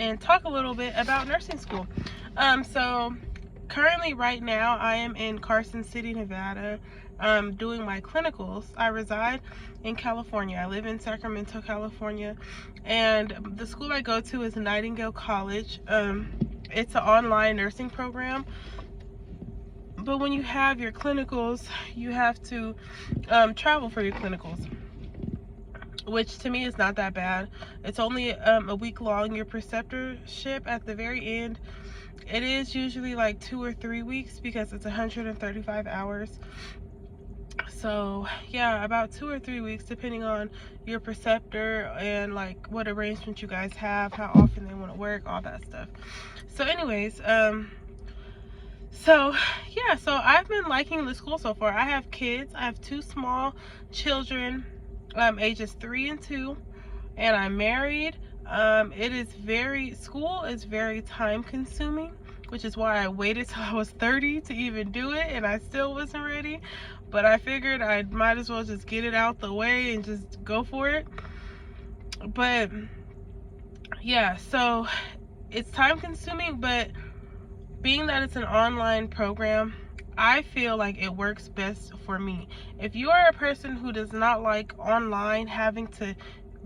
and talk a little bit about nursing school. So currently right now I am in Carson City, Nevada, doing my clinicals. I reside in California. I live in Sacramento, California, and the school I go to is Nightingale College. It's an online nursing program, but when you have your clinicals, you have to travel for your clinicals, which to me is not that bad. It's only a week long. Your preceptorship at the very end, it is usually like 2 or 3 weeks because it's 135 hours. So yeah, about 2 or 3 weeks depending on your preceptor and like what arrangement you guys have, how often they want to work, all that stuff. So anyways, so yeah, so I've been liking the school so far. I have kids. I have 2 small children, ages 3 and 2, and I'm married. School is very time consuming, which is why I waited till I was 30 to even do it, and I still wasn't ready. But I figured I might as well just get it out the way and just go for it. But yeah, so it's time consuming, but being that it's an online program, I feel like it works best for me. If you are a person who does not like online, having to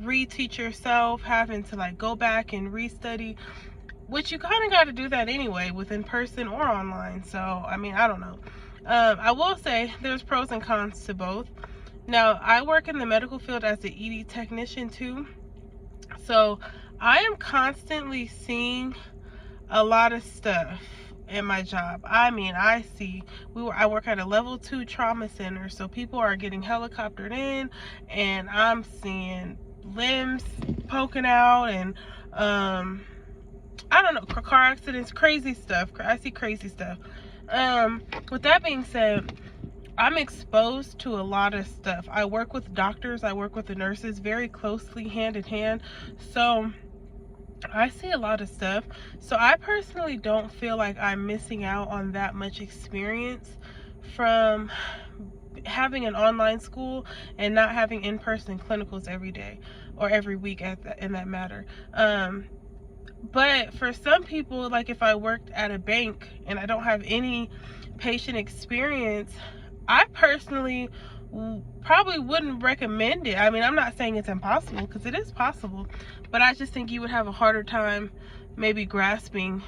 reteach yourself, having to like go back and restudy, which you kind of got to do that anyway with in person or online. So I mean, I don't know. I will say there's pros and cons to both. Now, I work in the medical field as an ED technician too, so I am constantly seeing a lot of stuff in my job. I mean, I work at a level 2 trauma center, so people are getting helicoptered in, and I'm seeing limbs poking out, and I don't know, car accidents, crazy stuff. I see crazy stuff. With that being said, I'm exposed to a lot of stuff. I work with doctors, I work with the nurses very closely, hand in hand, so I see a lot of stuff. So I personally don't feel like I'm missing out on that much experience from having an online school and not having in-person clinicals every day or every week in that matter. But for some people, like if I worked at a bank and I don't have any patient experience, I personally probably wouldn't recommend it. I mean, I'm not saying it's impossible, because it is possible, but I just think you would have a harder time maybe grasping.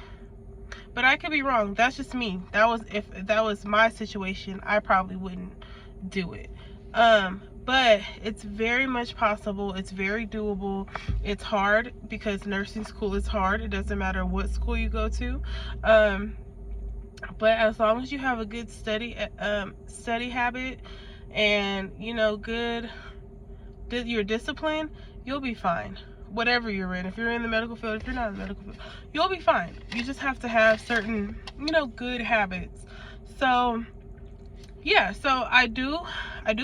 But I could be wrong. That's just me. If that was my situation, I probably wouldn't do it. But it's very much possible. It's very doable. It's hard because nursing school is hard. It doesn't matter what school you go to. But as long as you have a good study habit, and you know, your discipline, you'll be fine. Whatever you're in, if you're in the medical field, if you're not in the medical field, you'll be fine. You just have to have certain, you know, good habits. So yeah, so I do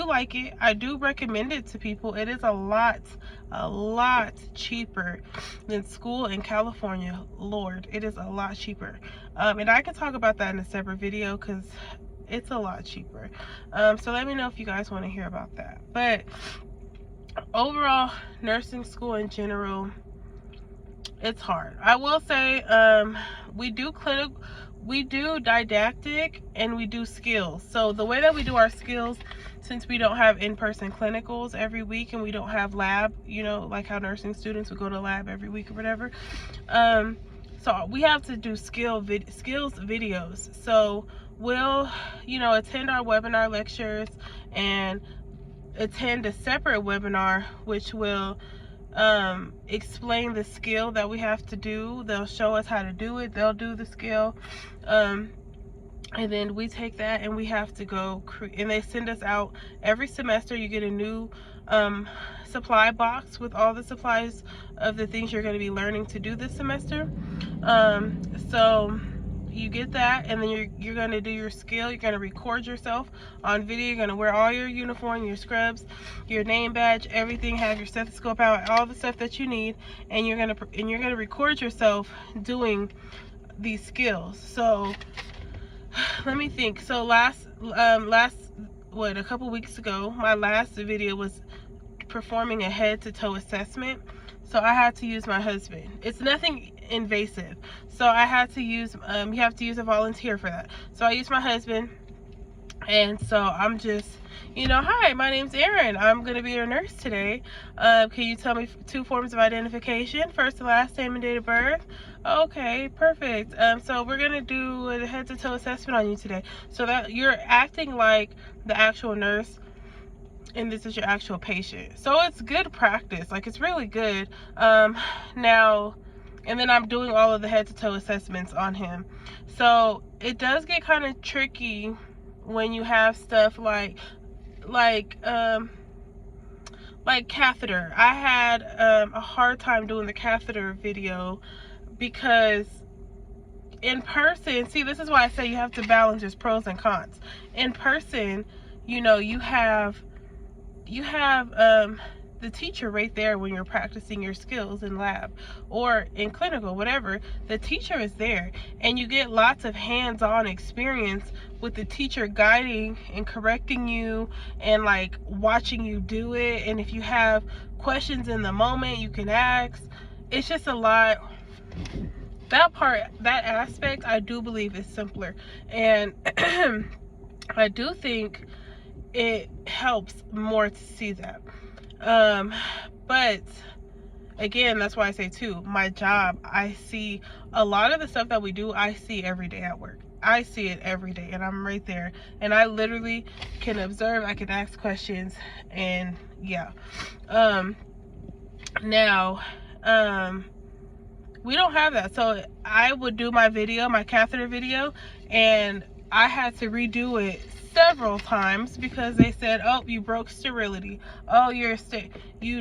like it. I do recommend it to people. It is a lot cheaper than school in California. Lord, it is a lot cheaper. And I can talk about that in a separate video because it's a lot cheaper. So let me know if you guys want to hear about that. But overall, nursing school in general, it's hard. I will say, we do didactic and we do skills. So the way that we do our skills, since we don't have in-person clinicals every week and we don't have lab, you know, like how nursing students would go to lab every week or whatever, so we have to do skills videos. So we'll, you know, attend our webinar lectures and attend a separate webinar which will explain the skill that we have to do. They'll show us how to do it. They'll do the skill, and then we take that and we have to go and they send us out every semester. You get a new supply box with all the supplies of the things you're going to be learning to do this semester. So you get that, and then you're going to do your skill. You're going to record yourself on video. You're going to wear all your uniform, your scrubs, your name badge, everything, have your stethoscope out, all the stuff that you need, and you're going to record yourself doing these skills. So let me think. So a couple weeks ago, my last video was performing a head to toe assessment. So I had to use my husband. It's nothing invasive. So I had to use, you have to use a volunteer for that. So I used my husband. And so I'm just, hi, my name's Aaryn. I'm going to be your nurse today. Can you tell me 2 forms of identification? First and last name and date of birth. Okay, perfect. So we're going to do a head to toe assessment on you today. So that you're acting like the actual nurse, and this is your actual patient. So it's good practice. Like, it's really good. Now, and then I'm doing all of the head to toe assessments on him. So it does get kind of tricky when you have stuff like catheter. I had a hard time doing the catheter video because in person, see, this is why I say you have to balance just pros and cons. In person, you have the teacher right there when you're practicing your skills in lab or in clinical, whatever. The teacher is there, and you get lots of hands-on experience with the teacher guiding and correcting you and like watching you do it. And if you have questions in the moment, you can ask. It's just a lot. That aspect, I do believe is simpler, and I do think it helps more to see that. But again, that's why I say too, my job, I see a lot of the stuff that we do, I see every day at work. I see it every day, and I'm right there, and I literally can observe, I can ask questions, and yeah. Now, we don't have that. So I would do my catheter video, and I had to redo it several times because they said, oh, you broke sterility. Oh, you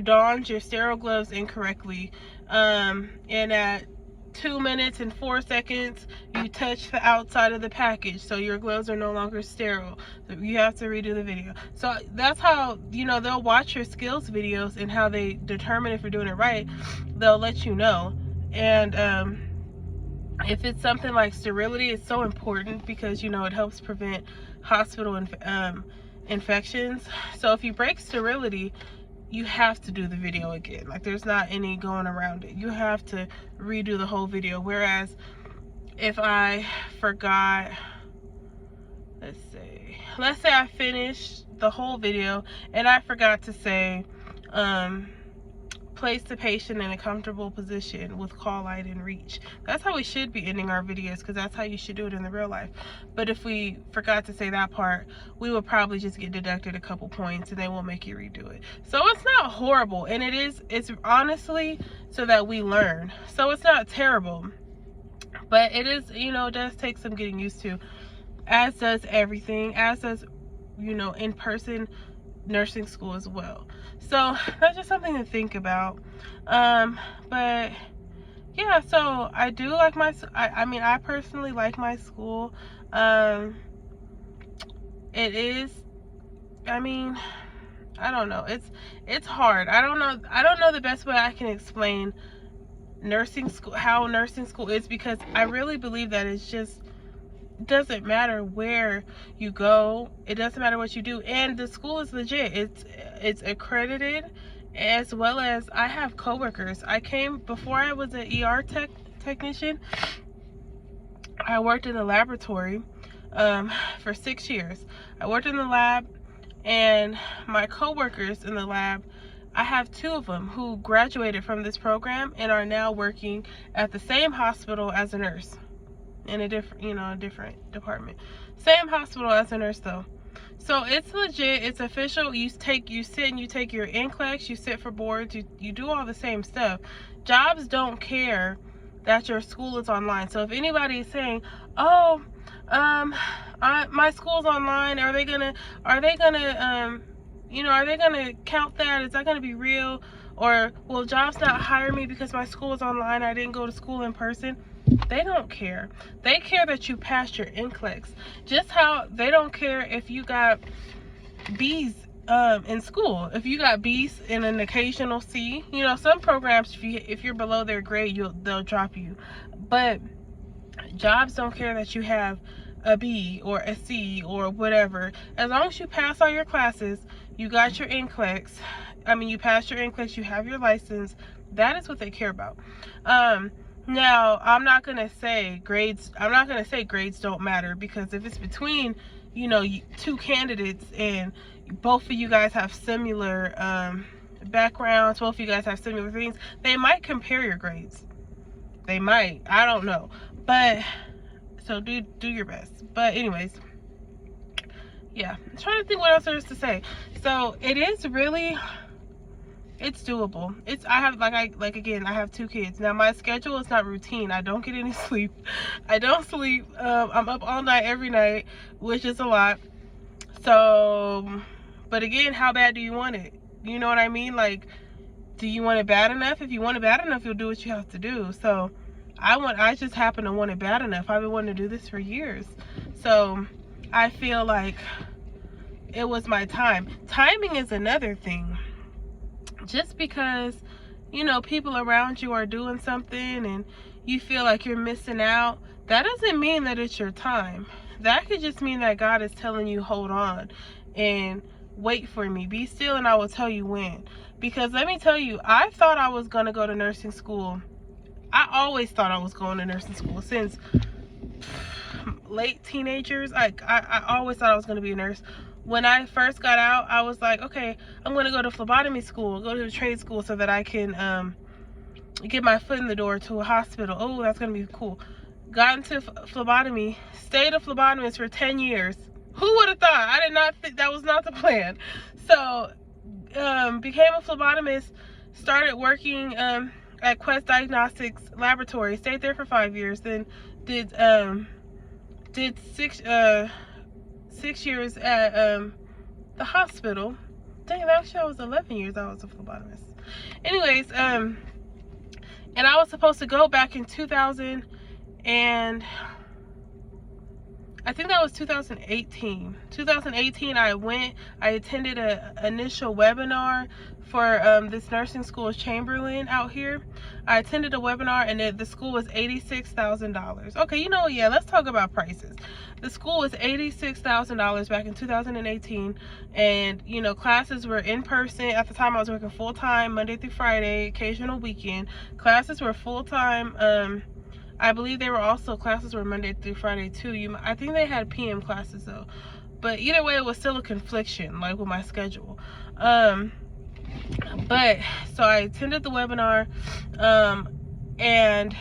donned your sterile gloves incorrectly. And at 2 minutes and 4 seconds, you touched the outside of the package, so your gloves are no longer sterile. So you have to redo the video. So that's how, they'll watch your skills videos, and how they determine if you're doing it right, they'll let you know. And if it's something like sterility, it's so important because it helps prevent hospital infections. So if you break sterility, you have to do the video again. Like, there's not any going around it. You have to redo the whole video. Whereas if I forgot, let's say I finished the whole video and I forgot to say place the patient in a comfortable position with call light in reach. That's how we should be ending our videos, because that's how you should do it in the real life. But if we forgot to say that part, we will probably just get deducted a couple points, and they won't make you redo it. So it's not horrible, and it's honestly so that we learn. So it's not terrible, but it is, it does take some getting used to, as does everything, as does, in-person nursing school as well. So that's just something to think about. But yeah, so I do like I personally like my school. It is, I don't know, it's hard. I don't know the best way I can explain nursing school, how nursing school is, because I really believe that it's just, it doesn't matter where you go, it doesn't matter what you do, and the school is legit. It's accredited, as well as I have coworkers. Before I was an ER technician, I worked in the laboratory for 6 years. I worked in the lab, and my coworkers in the lab, I have 2 of them who graduated from this program and are now working at the same hospital as a nurse. In a different department. Same hospital as a nurse though. So it's legit, it's official. You sit and you take your NCLEX, you sit for boards, you do all the same stuff. Jobs don't care that your school is online. So if anybody is saying, oh, my school's online, are they gonna count that? Is that gonna be real? Or will jobs not hire me because my school is online, I didn't go to school in person? They don't care. They care that you passed your NCLEX. Just how they don't care if you got B's in school. If you got B's and an occasional C, some programs, if you're below their grade, they'll drop you. But jobs don't care that you have a B or a C or whatever. As long as you pass all your classes, you got your NCLEX. You passed your NCLEX, you have your license. That is what they care about. Now, I'm not gonna say grades don't matter, because if it's between, you know, two candidates and both of you guys have similar backgrounds, both of you guys have similar things, they might compare your grades. They might. I don't know. But so do your best. But anyways, yeah, I'm trying to think what else there is to say. So it is really, it's doable. I have 2 kids. Now my schedule is not routine. I don't get any sleep. I don't sleep. I'm up all night every night, which is a lot. So, but again, how bad do you want it? You know what I mean? Like, do you want it bad enough? If you want it bad enough, you'll do what you have to do. So I just happen to want it bad enough. I've been wanting to do this for years. So I feel like it was my time. Timing is another thing. Just because, you know, people around you are doing something and you feel like you're missing out, that doesn't mean that it's your time. That could just mean that God is telling you, hold on and wait for me. Be still and I will tell you when. Because let me tell you, I thought I was going to go to nursing school. I always thought I was going to nursing school since late teenagers. I always thought I was going to be a nurse. When I first got out, I was like, okay, I'm going to go to phlebotomy school, go to a trade school so that I can get my foot in the door to a hospital. Oh, that's going to be cool. Got into phlebotomy, stayed a phlebotomist for 10 years. Who would have thought? I did not think that was not the plan. So, became a phlebotomist, started working at Quest Diagnostics Laboratory, stayed there for 5 years, then did 6 years at the hospital. Dang, actually I was 11 years I was a phlebotomist. Anyways, and I was supposed to go back in 2000 and I think that was 2018. 2018 I attended a initial webinar for this nursing school, Chamberlain, out here. I attended a webinar and the school was $86,000. Okay, you know, yeah, let's talk about prices. The school was $86,000 back in 2018, and you know, classes were in person. At the time I was working full-time Monday through Friday, occasional weekend. Classes were full-time. I believe they were also, classes were Monday through Friday too. I think they had PM classes though. But either way, it was still a confliction, like with my schedule. But so I attended the webinar, and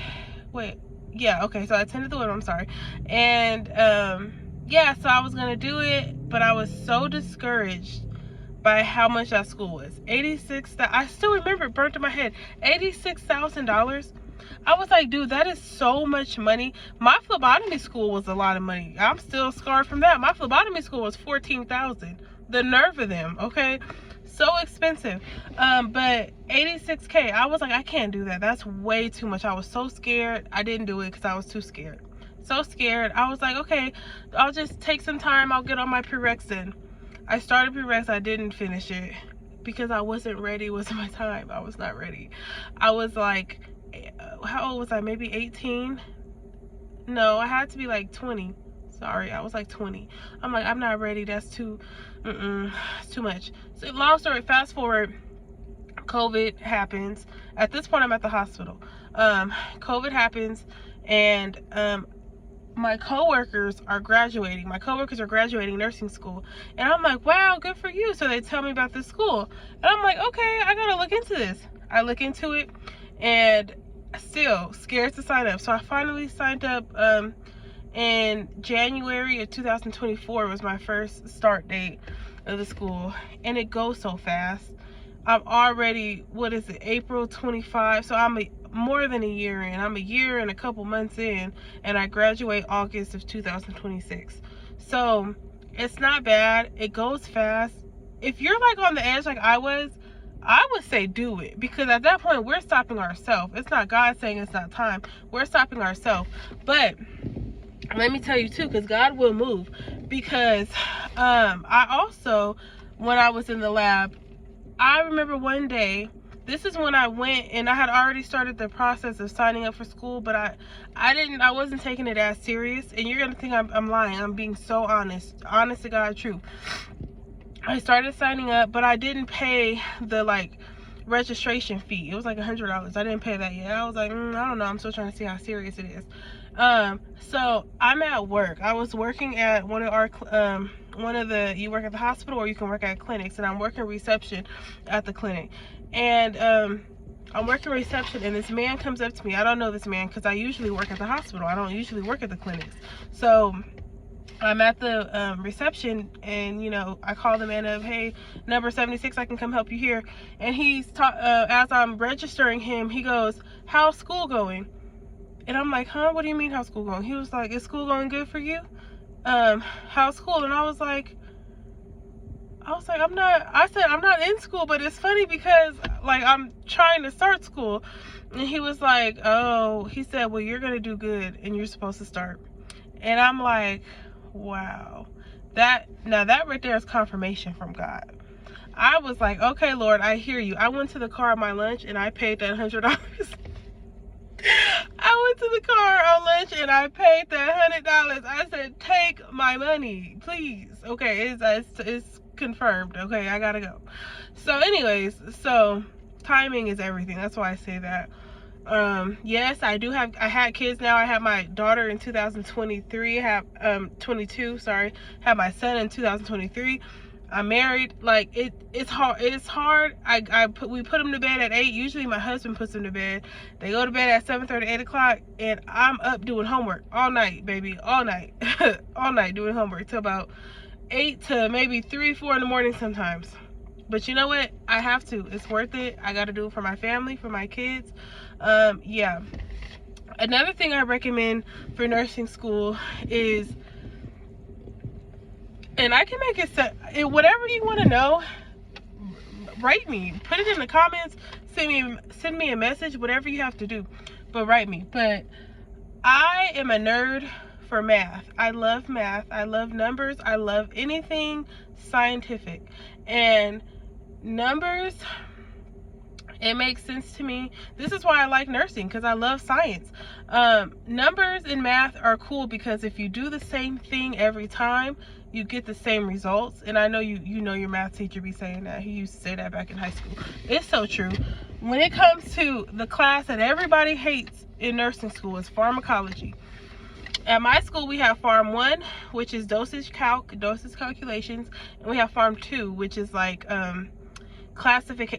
wait, yeah, okay, so I attended the webinar, I'm sorry. And yeah, so I was gonna do it, but I was so discouraged by how much that school was. I still remember it burnt in my head. $86,000. I was like, dude, that is so much money. My phlebotomy school was a lot of money. I'm still scarred from that. My phlebotomy school was $14,000. The nerve of them, okay? So expensive. But $86K, I was like, I can't do that. That's way too much. I was so scared. I didn't do it because I was too scared. So scared. I was like, okay, I'll just take some time. I'll get on my prereqs in. I started prereqs. I didn't finish it because I wasn't ready. It wasn't my time. I was not ready. I was like, how old was I? Maybe 18? No, I had to be like 20. Sorry, I was like 20. I'm like, I'm not ready. That's too, it's too much. So long story, fast forward, COVID happens. At this point, I'm at the hospital. COVID happens, and my coworkers are graduating. My coworkers are graduating nursing school, and I'm like, wow, good for you. So they tell me about this school, and I'm like, okay, I gotta look into this. I look into it, and still scared to sign up. So I finally signed up in January of 2024 was my first start date of the school, and it goes so fast. I'm already, what is it, April 25, so I'm more than a year in. I'm a year and a couple months in, and I graduate August of 2026. So it's not bad. It goes fast. If you're like on the edge like I would say do it, because at that point we're stopping ourselves. It's not God saying it's not time. We're stopping ourselves. But let me tell you too, because God will move. Because I also, when I was in the lab, I remember one day, this is when I went, and I had already started the process of signing up for school, but I wasn't taking it as serious. And you're gonna think I'm lying. I'm being so honest to God, truth. I started signing up, but I didn't pay the like registration fee. It was like $100. I didn't pay that yet. I was like, I don't know, I'm still trying to see how serious it is. So I'm at work. I was working at one of our you work at the hospital or you can work at clinics, and I'm working reception at the clinic. And I'm working reception, and this man comes up to me. I don't know this man because I usually work at the hospital. I don't usually work at the clinics. So I'm at the reception, and you know, I call the man up, hey, number 76, I can come help you here. And he's as I'm registering him, he goes, how's school going? And I'm like, huh, what do you mean how's school going? He was like, is school going good for you? How's school? And I said I'm not in school, but it's funny because like I'm trying to start school. And he was like, oh, he said, well, you're gonna do good and you're supposed to start. And I'm like, wow, that right there is confirmation from God. I was like, okay, Lord, I hear you. I went to the car on my lunch and I paid that $100. I went to the car on lunch and I paid that $100. I said, take my money, please. Okay, it's confirmed. Okay, I gotta go. So anyways, so timing is everything. That's why I say that. Yes, I had kids now. I had my daughter in 2023. I have 22, sorry. Had my son in 2023. I'm married. Like it's hard. It's hard. We put them to bed at 8. Usually my husband puts them to bed. They go to bed at 7:30, 8 o'clock, and I'm up doing homework all night, baby, all night, all night doing homework till about 8 to maybe 3, 4 in the morning sometimes. But you know what? I have to. It's worth it. I got to do it for my family, for my kids. Yeah. Another thing I recommend for nursing school is, and I can make it whatever you want to know, write me, put it in the comments, send me a message, whatever you have to do, but write me. But I am a nerd for math. I love math. I love numbers. I love anything scientific. And numbers, it makes sense to me. This is why I like nursing, because I love science. Numbers and math are cool because if you do the same thing every time, you get the same results. And I know you know your math teacher be saying that. He used to say that back in high school. It's so true. When it comes to the class that everybody hates in nursing school, is pharmacology. At my school, we have Pharm 1, which is dosage calculations, and we have Pharm 2, which is like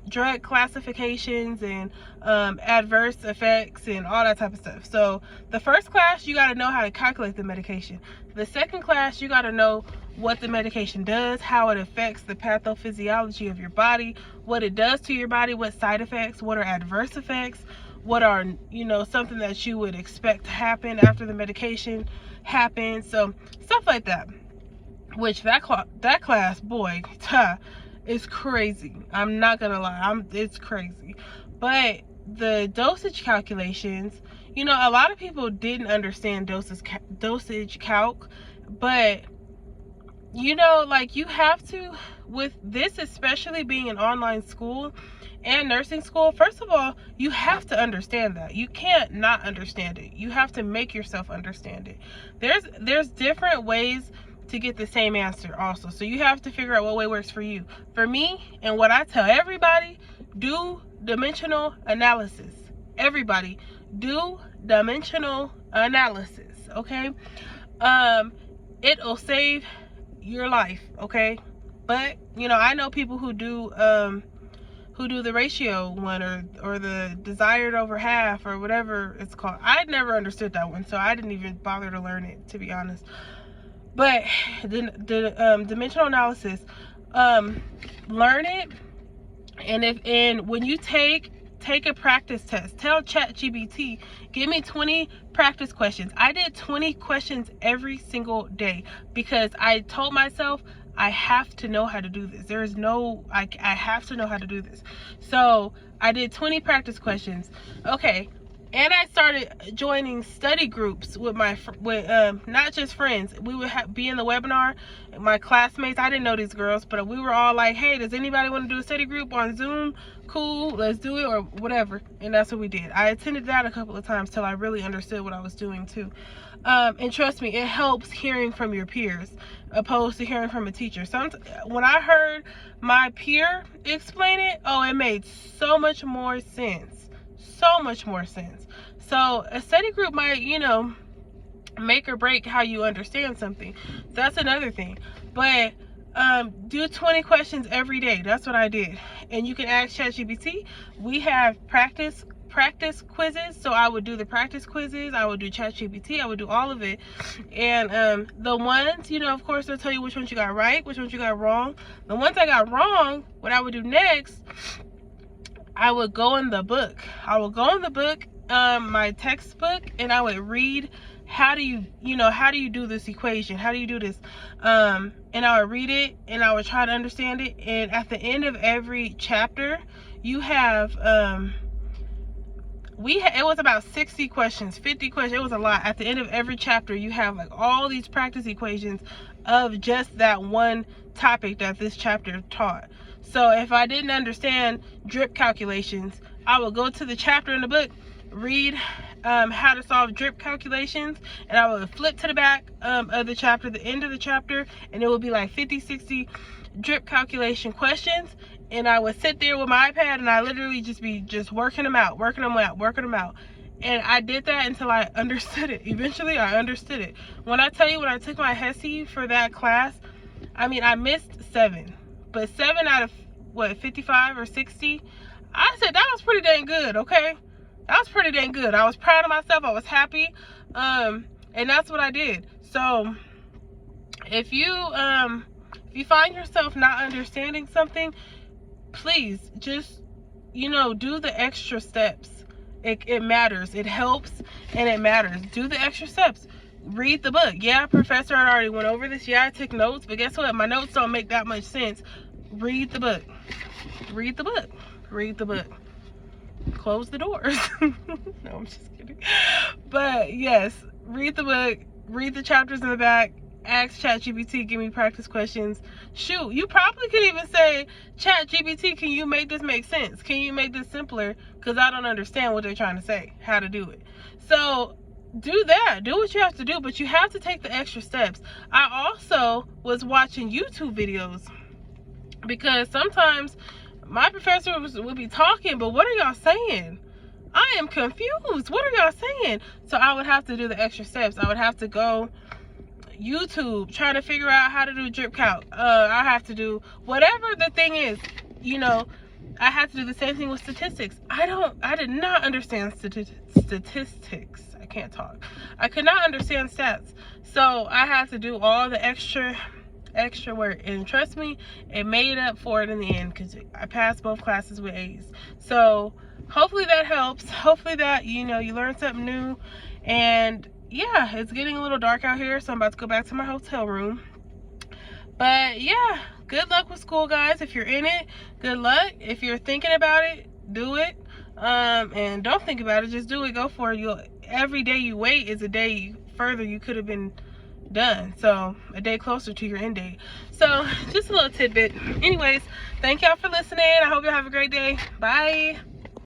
drug classifications and adverse effects and all that type of stuff. So the first class, you got to know how to calculate the medication. The second class, you got to know what the medication does, how it affects the pathophysiology of your body, what it does to your body, what side effects, what are adverse effects, what are, you know, something that you would expect to happen after the medication happens. So stuff like that, which that class, boy, it's crazy. I'm not gonna lie, it's crazy. But the dosage calculations, you know, a lot of people didn't understand dosage calc, but you know, like, you have to, with this, especially being an online school and nursing school, first of all, you have to understand that. You can't not understand it. You have to make yourself understand it. There's different ways to get the same answer also. So you have to figure out what way works for you. For me, and what I tell everybody, do dimensional analysis. Everybody, do dimensional analysis, okay? It'll save your life, okay? But, you know, I know people who do the ratio one, or the desired over half, or whatever it's called. I never understood that one, so I didn't even bother to learn it, to be honest. But the dimensional analysis, learn it, and when you take a practice test, tell ChatGPT, give me 20 practice questions. I did 20 questions every single day because I told myself I have to know how to do this. There is no, I have to know how to do this. So I did 20 practice questions. Okay. And I started joining study groups with not just friends. We would be in the webinar. My classmates, I didn't know these girls, but we were all like, hey, does anybody want to do a study group on Zoom? Cool, let's do it, or whatever. And that's what we did. I attended that a couple of times till I really understood what I was doing too. And trust me, it helps hearing from your peers opposed to hearing from a teacher. When I heard my peer explain it, oh, it made so much more sense. So much more sense. So a study group might, you know, make or break how you understand something. That's another thing. But do 20 questions every day. That's what I did. And you can ask ChatGPT. We have practice quizzes. So I would do the practice quizzes. I would do ChatGPT. I would do all of it. And the ones, you know, of course, they'll tell you which ones you got right, which ones you got wrong. The ones I got wrong, what I would do next, I would go in the book. My textbook, and I would read how do you do this equation? How do you do this? And I would read it, and I would try to understand it. And at the end of every chapter, you have it was about 60 questions, 50 questions. It was a lot. At the end of every chapter, you have like all these practice equations of just that one topic that this chapter taught. So if I didn't understand drip calculations, I would go to the chapter in the book, read how to solve drip calculations, and I would flip to the back of the chapter, the end of the chapter, and it would be like 50, 60 drip calculation questions. And I would sit there with my iPad, and I literally just working them out. And I did that until I understood it. Eventually, I understood it. When I tell you, when I took my HESI for that class, I mean, I missed 7. But 7 out of, 55 or 60? I said, that was pretty dang good, okay? That was pretty dang good. I was proud of myself. I was happy. And that's what I did. So, if you find yourself not understanding something, please just, you know, do the extra steps. It matters. It helps, and it matters. Do the extra steps. Read the book. Yeah, professor had already went over this. Yeah, I took notes, but guess what? My notes don't make that much sense. Read the book. Read the book. Read the book. Close the doors. No, I'm just kidding. But yes, read the book. Read the chapters in the back. Ask ChatGPT, give me practice questions. Shoot, you probably could even say, ChatGPT, can you make this make sense? Can you make this simpler? Because I don't understand what they're trying to say, how to do it. So do that. Do what you have to do, but you have to take the extra steps. I also was watching YouTube videos, because sometimes my professor would be talking, but what are y'all saying? I am confused. What are y'all saying? So I would have to do the extra steps. I would have to go YouTube, trying to figure out how to do drip calc. I have to do whatever the thing is, you know. I had to do the same thing with statistics. I did not understand statistics. I can't talk. I could not understand stats. So I had to do all the extra work, and trust me, it made up for it in the end, because I passed both classes with A's. So hopefully that helps. Hopefully that, you know, you learned something new. And yeah, it's getting a little dark out here, so I'm about to go back to my hotel room. But yeah, good luck with school, guys. If you're in it, good luck. If you're thinking about it, do it. And don't think about it, just do it. Go for it. Every day you wait is a day further you could have been done, so a day closer to your end date. So just a little tidbit. Anyways, thank y'all for listening. I hope y'all have a great day. Bye.